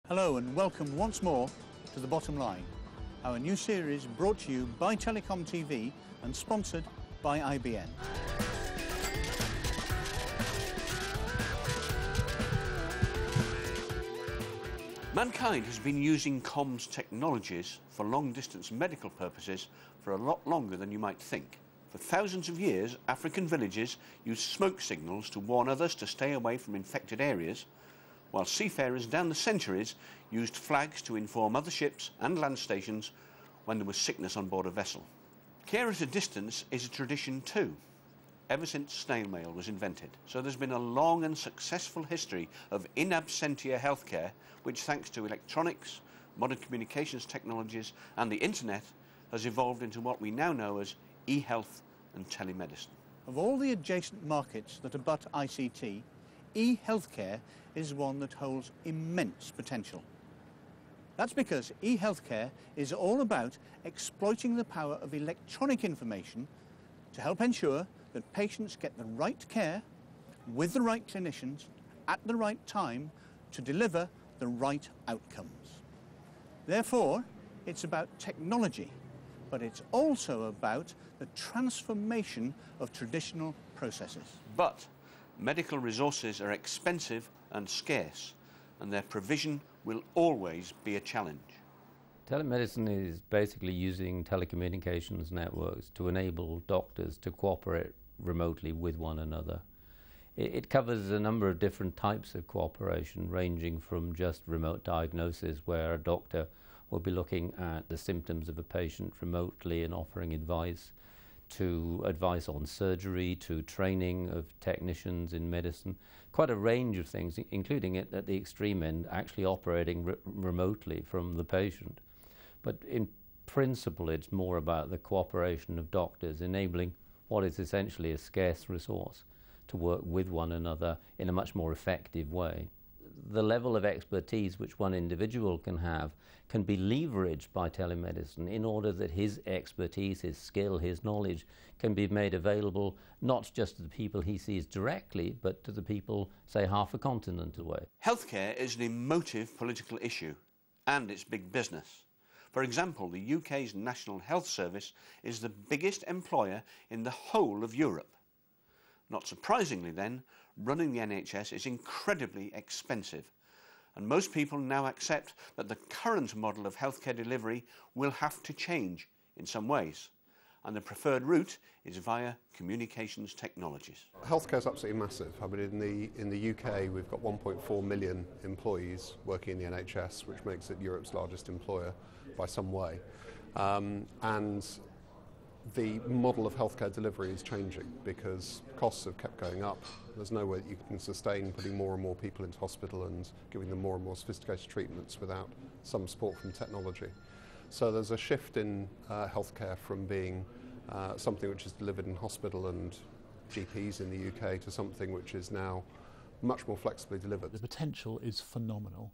Hello and welcome once more to The Bottom Line, our new series brought to you by TelecomTV and sponsored by IBN. Mankind has been using comms technologies for long-distance medical purposes for a lot longer than you might think. For thousands of years, African villages used smoke signals to warn others to stay away from infected areas, while seafarers down the centuries used flags to inform other ships and land stations when there was sickness on board a vessel. Care at a distance is a tradition too, ever since snail mail was invented. So there's been a long and successful history of in absentia healthcare, which thanks to electronics, modern communications technologies and the internet has evolved into what we now know as e-health and telemedicine. Of all the adjacent markets that abut ICT, e-healthcare is one that holds immense potential. That's because e-healthcare is all about exploiting the power of electronic information to help ensure that patients get the right care with the right clinicians at the right time to deliver the right outcomes. Therefore, it's about technology, but it's also about the transformation of traditional processes. But medical resources are expensive and scarce, and their provision will always be a challenge. Telemedicine is basically using telecommunications networks to enable doctors to cooperate remotely with one another. It covers a number of different types of cooperation, ranging from just remote diagnosis, where a doctor will be looking at the symptoms of a patient remotely and offering advice, to advice on surgery, to training of technicians in medicine, quite a range of things, including at the extreme end, actually operating remotely from the patient. But in principle, it's more about the cooperation of doctors, enabling what is essentially a scarce resource to work with one another in a much more effective way. The level of expertise which one individual can have can be leveraged by telemedicine in order that his expertise, his skill, his knowledge can be made available not just to the people he sees directly, but to the people, say, half a continent away. Healthcare is an emotive political issue, and it's big business. For example, the UK's National Health Service is the biggest employer in the whole of Europe. Not surprisingly then, running the NHS is incredibly expensive, and most people now accept that the current model of healthcare delivery will have to change in some ways, and the preferred route is via communications technologies. Healthcare is absolutely massive. I mean, in the UK, we've got 1.4 million employees working in the NHS, which makes it Europe's largest employer by some way. And the model of healthcare delivery is changing because costs have kept going up. There's no way that you can sustain putting more and more people into hospital and giving them more and more sophisticated treatments without some support from technology. So there's a shift in healthcare from being something which is delivered in hospital and GPs in the UK to something which is now much more flexibly delivered. The potential is phenomenal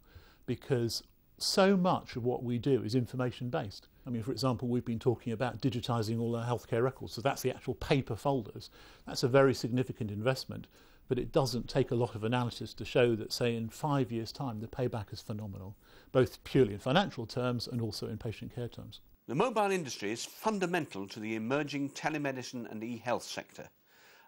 because so much of what we do is information-based. I mean, for example, we've been talking about digitising all our healthcare records, so that's the actual paper folders. That's a very significant investment, but it doesn't take a lot of analysis to show that, say, in 5 years' time, the payback is phenomenal, both purely in financial terms and also in patient care terms. The mobile industry is fundamental to the emerging telemedicine and e-health sector,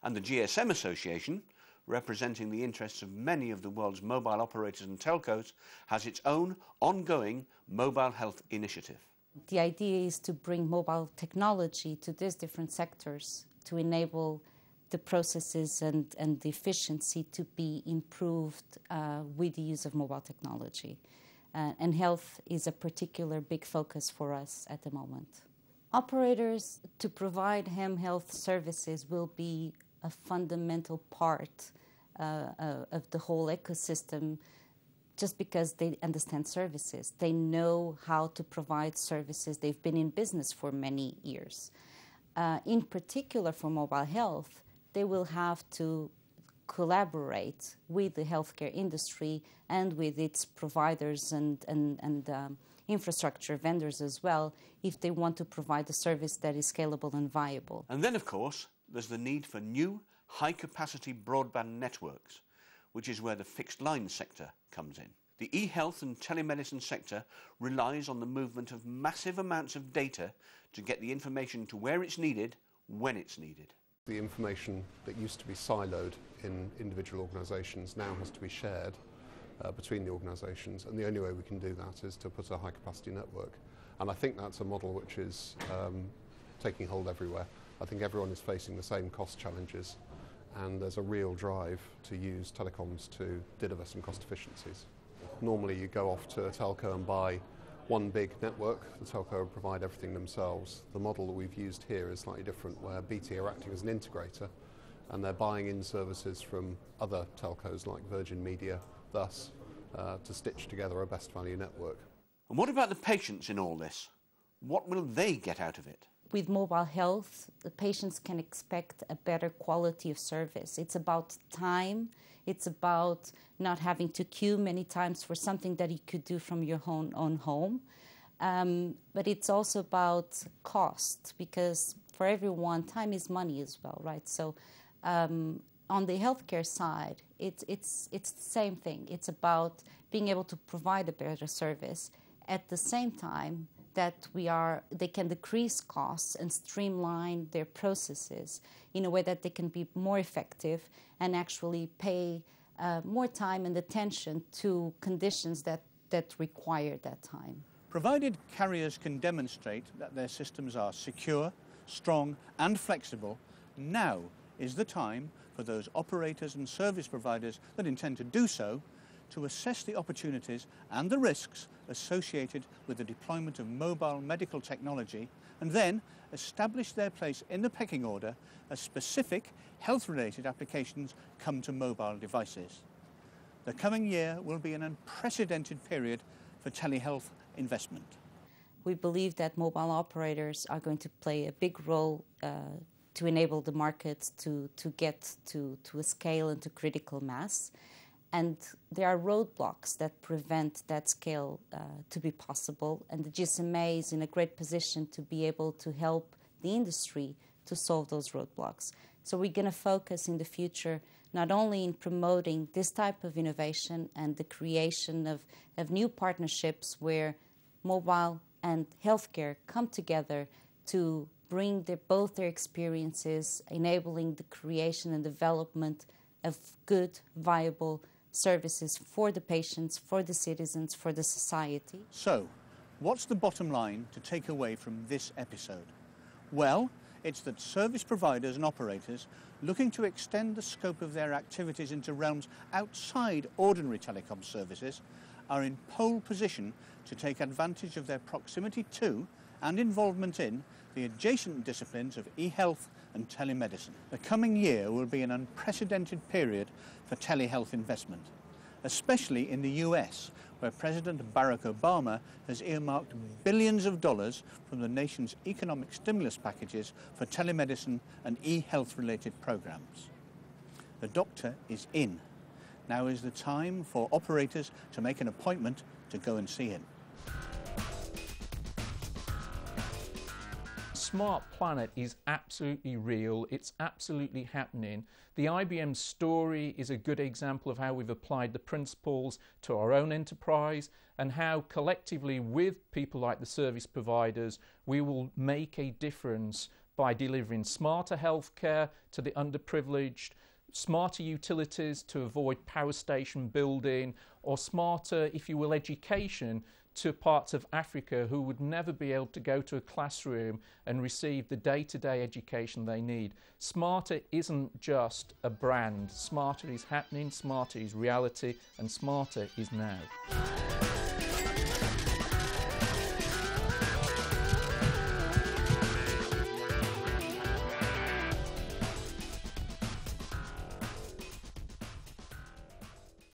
and the GSM Association, representing the interests of many of the world's mobile operators and telcos, has its own ongoing mobile health initiative. The idea is to bring mobile technology to these different sectors to enable the processes and the efficiency to be improved with the use of mobile technology. And health is a particular big focus for us at the moment. Operators to provide health services will be a fundamental part of the whole ecosystem just because they understand services. They know how to provide services. They've been in business for many years. In particular for mobile health, they will have to collaborate with the healthcare industry and with its providers and infrastructure vendors as well if they want to provide a service that is scalable and viable. And then, of course, there's the need for new high-capacity broadband networks, which is where the fixed line sector comes in. The e-health and telemedicine sector relies on the movement of massive amounts of data to get the information to where it's needed, when it's needed. The information that used to be siloed in individual organisations now has to be shared between the organisations, and the only way we can do that is to put a high-capacity network. And I think that's a model which is taking hold everywhere. I think everyone is facing the same cost challenges, and there's a real drive to use telecoms to deliver some cost efficiencies. Normally you go off to a telco and buy one big network. The telco will provide everything themselves. The model that we've used here is slightly different, where BT are acting as an integrator and they're buying in services from other telcos like Virgin Media, thus to stitch together a best value network. And what about the patients in all this? What will they get out of it? With mobile health, the patients can expect a better quality of service. It's about time. It's about not having to queue many times for something that you could do from your own home. But it's also about cost, because for everyone, time is money as well, right? So on the healthcare side, it's the same thing. It's about being able to provide a better service at the same time that they can decrease costs and streamline their processes in a way that they can be more effective and actually pay more time and attention to conditions that require that time. Provided carriers can demonstrate that their systems are secure, strong and flexible, now is the time for those operators and service providers that intend to do so to assess the opportunities and the risks associated with the deployment of mobile medical technology, and then establish their place in the pecking order as specific health-related applications come to mobile devices. The coming year will be an unprecedented period for telehealth investment. We believe that mobile operators are going to play a big role to enable the market to get to a scale and to critical mass. And there are roadblocks that prevent that scale to be possible. And the GSMA is in a great position to be able to help the industry to solve those roadblocks. So we're going to focus in the future not only in promoting this type of innovation and the creation of new partnerships where mobile and healthcare come together to bring both their experiences, enabling the creation and development of good, viable services for the patients, for the citizens, for the society. So, what's the bottom line to take away from this episode? Well, it's that service providers and operators looking to extend the scope of their activities into realms outside ordinary telecom services are in pole position to take advantage of their proximity to and involvement in the adjacent disciplines of e-health and telemedicine. The coming year will be an unprecedented period for telehealth investment, especially in the US, where President Barack Obama has earmarked billions of dollars from the nation's economic stimulus packages for telemedicine and e-health related programs. The doctor is in. Now is the time for operators to make an appointment to go and see him. Smart planet is absolutely real, it's absolutely happening. The IBM story is a good example of how we've applied the principles to our own enterprise and how collectively with people like the service providers we will make a difference by delivering smarter healthcare to the underprivileged, smarter utilities to avoid power station building, or smarter, if you will, education to parts of Africa who would never be able to go to a classroom and receive the day-to-day education they need. Smarter isn't just a brand. Smarter is happening, smarter is reality, and smarter is now.